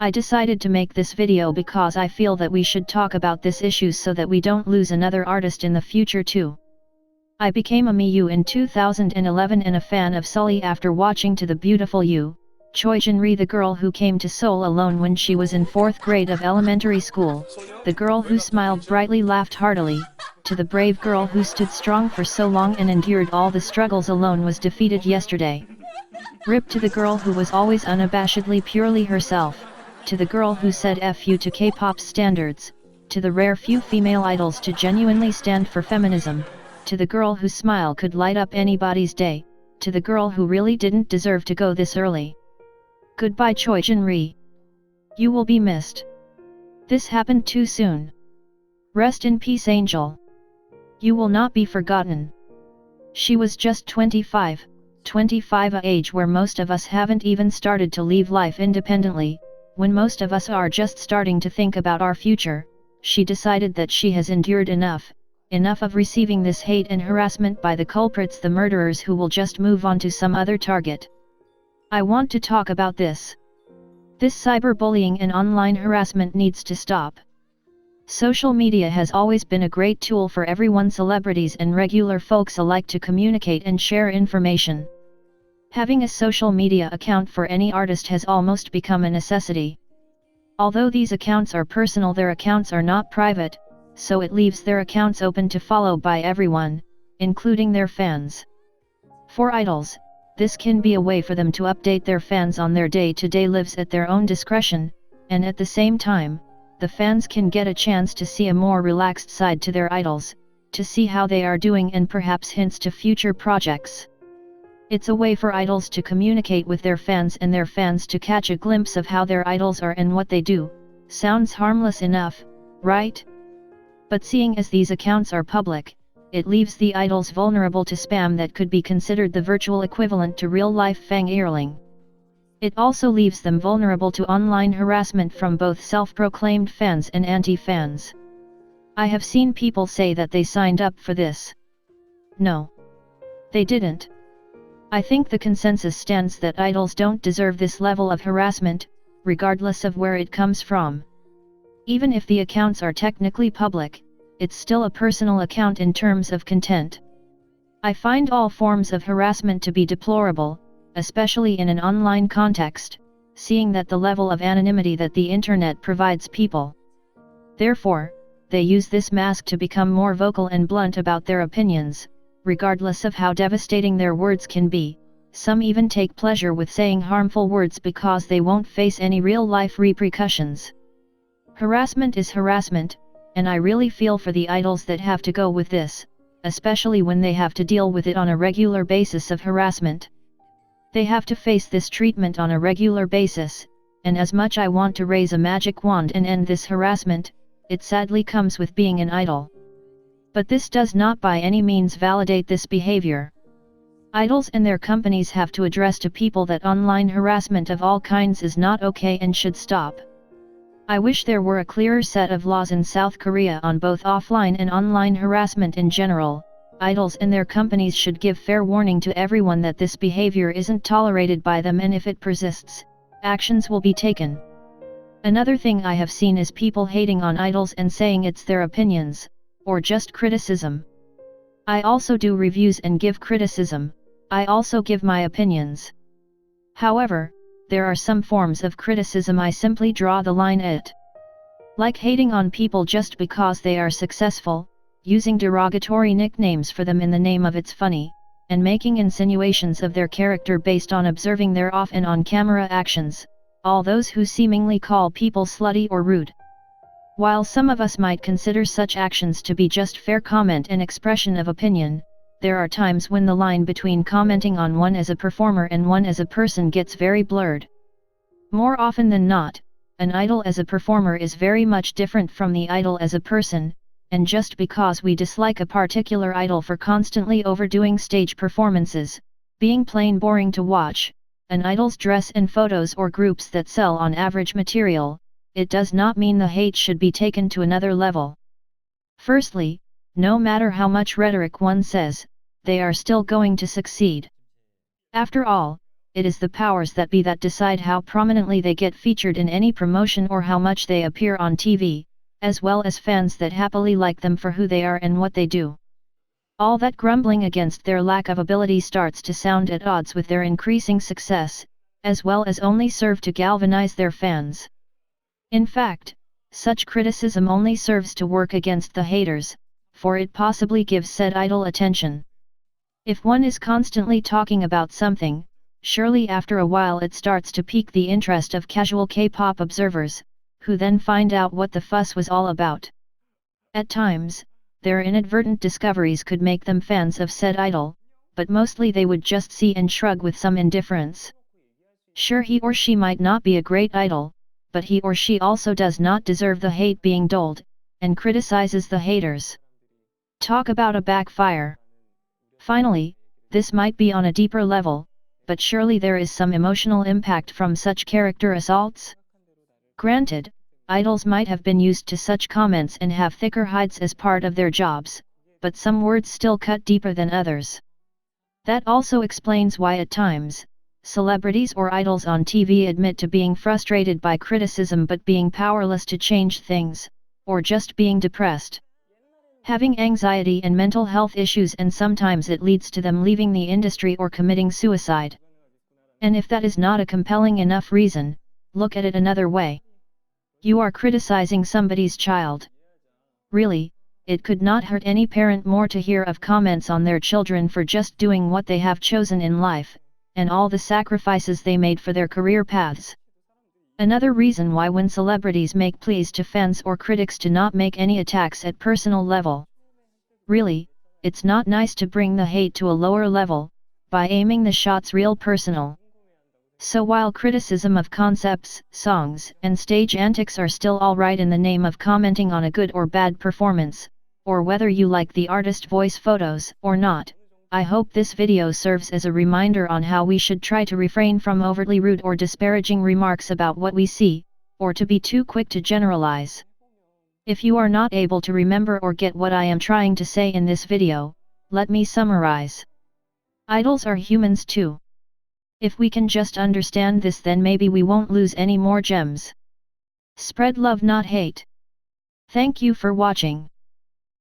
I decided to make this video because I feel that we should talk about this issue so that we don't lose another artist in the future too. I became a Miyu in 2011 and a fan of Sully after watching To the Beautiful You, Choi Jin-ri, the girl who came to Seoul alone when she was in 4th grade of elementary school, the girl who smiled brightly, laughed heartily, to the brave girl who stood strong for so long and endured all the struggles alone, was defeated yesterday. Rip to the girl who was always unabashedly purely herself, to the girl who said F you to K-pop standards, to the rare few female idols to genuinely stand for feminism, to the girl whose smile could light up anybody's day, to the girl who really didn't deserve to go this early. Goodbye Choi Jin-ri. You will be missed. This happened too soon. Rest in peace, Angel. You will not be forgotten. She was just 25, a age where most of us haven't even started to live life independently, when most of us are just starting to think about our future. She decided that she has endured enough of receiving this hate and harassment by the culprits, the murderers who will just move on to some other target. I want to talk about this. This cyberbullying and online harassment needs to stop. Social media has always been a great tool for everyone, celebrities and regular folks alike, to communicate and share information. Having a social media account for any artist has almost become a necessity. Although these accounts are personal, their accounts are not private, so it leaves their accounts open to follow by everyone, including their fans. For idols, this can be a way for them to update their fans on their day-to-day lives at their own discretion, and at the same time, the fans can get a chance to see a more relaxed side to their idols, to see how they are doing and perhaps hints to future projects. It's a way for idols to communicate with their fans and their fans to catch a glimpse of how their idols are and what they do. Sounds harmless enough, right? But seeing as these accounts are public, it leaves the idols vulnerable to spam that could be considered the virtual equivalent to real-life fangirling. It also leaves them vulnerable to online harassment from both self-proclaimed fans and anti-fans. I have seen people say that they signed up for this. No. They didn't. I think the consensus stands that idols don't deserve this level of harassment, regardless of where it comes from. Even if the accounts are technically public, it's still a personal account in terms of content. I find all forms of harassment to be deplorable, especially in an online context, seeing that the level of anonymity that the internet provides people. Therefore, they use this mask to become more vocal and blunt about their opinions, regardless of how devastating their words can be. Some even take pleasure with saying harmful words because they won't face any real-life repercussions. Harassment is harassment, and I really feel for the idols that have to go with this, especially when they have to deal with it on a regular basis of harassment. They have to face this treatment on a regular basis, and as much I want to raise a magic wand and end this harassment, it sadly comes with being an idol. But this does not by any means validate this behavior. Idols and their companies have to address to people that online harassment of all kinds is not okay and should stop. I wish there were a clearer set of laws in South Korea on both offline and online harassment in general. Idols and their companies should give fair warning to everyone that this behavior isn't tolerated by them, and if it persists, actions will be taken. Another thing I have seen is people hating on idols and saying it's their opinions, or just criticism. I also do reviews and give criticism. I also give my opinions. However, there are some forms of criticism I simply draw the line at. Like hating on people just because they are successful, using derogatory nicknames for them in the name of it's funny, and making insinuations of their character based on observing their off and on camera actions, all those who seemingly call people slutty or rude. While some of us might consider such actions to be just fair comment and expression of opinion, there are times when the line between commenting on one as a performer and one as a person gets very blurred. More often than not, an idol as a performer is very much different from the idol as a person, and just because we dislike a particular idol for constantly overdoing stage performances, being plain boring to watch, an idol's dress and photos or groups that sell on average material, it does not mean the hate should be taken to another level. Firstly, no matter how much rhetoric one says, they are still going to succeed. After all, it is the powers that be that decide how prominently they get featured in any promotion or how much they appear on TV, as well as fans that happily like them for who they are and what they do. All that grumbling against their lack of ability starts to sound at odds with their increasing success, as well as only serve to galvanize their fans. In fact, such criticism only serves to work against the haters, for it possibly gives said idol attention. If one is constantly talking about something, surely after a while it starts to pique the interest of casual K-pop observers, who then find out what the fuss was all about. At times, their inadvertent discoveries could make them fans of said idol, but mostly they would just see and shrug with some indifference. Sure, he or she might not be a great idol, but he or she also does not deserve the hate being doled, and criticizes the haters. Talk about a backfire. Finally, this might be on a deeper level, but surely there is some emotional impact from such character assaults? Granted, idols might have been used to such comments and have thicker hides as part of their jobs, but some words still cut deeper than others. That also explains why at times, celebrities or idols on TV admit to being frustrated by criticism but being powerless to change things, or just being depressed. Having anxiety and mental health issues, and sometimes it leads to them leaving the industry or committing suicide. And if that is not a compelling enough reason, look at it another way. You are criticizing somebody's child. Really, it could not hurt any parent more to hear of comments on their children for just doing what they have chosen in life, and all the sacrifices they made for their career paths. Another reason why when celebrities make pleas to fans or critics to not make any attacks at personal level. Really, it's not nice to bring the hate to a lower level, by aiming the shots real personal. So while criticism of concepts, songs, and stage antics are still alright in the name of commenting on a good or bad performance, or whether you like the artist voice photos or not, I hope this video serves as a reminder on how we should try to refrain from overtly rude or disparaging remarks about what we see, or to be too quick to generalize. If you are not able to remember or get what I am trying to say in this video, let me summarize. Idols are humans too. If we can just understand this, then maybe we won't lose any more gems. Spread love, not hate. Thank you for watching.